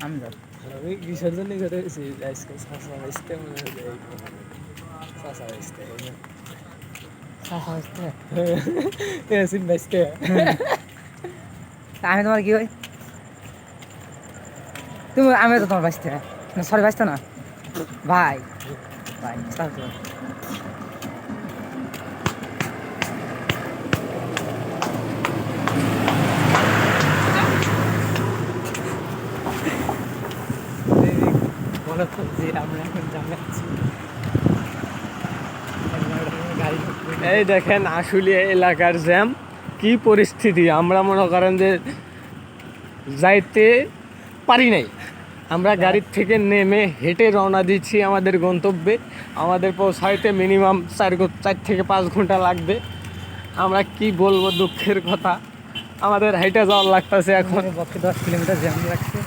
আমি যাবো। আমি কিসের জন্য করে গেছি আজকে চাষা আসতে মনে হয় চাষা আসতে চাচা আসতে। এসিন বেসতে তা আমি তোমার কি হই? তুমি আমি তো তোমার বাঁচতে না, সরি বাঁচতে না ভাই। ভাই চাচা মনে করছি আমরা এখন জানাচ্ছি গাড়ি এই দেখেন আশুলিয়া এলাকার জ্যাম কি পরিস্থিতি, আমরা মনে করেন যে যাইতে পারি নাই। আমরা গাড়ির থেকে নেমে হেঁটে রওনা দিচ্ছি আমাদের গন্তব্যে। আমাদের পৌঁছাইতে মিনিমাম 4 থেকে 5 ঘন্টা লাগবে। আমরা কি বলবো দুঃখের কথা, আমাদের হেঁটে যাওয়ার লাগতেছে এখন। পক্ষে 10 কিলোমিটার জ্যাম লাগছে।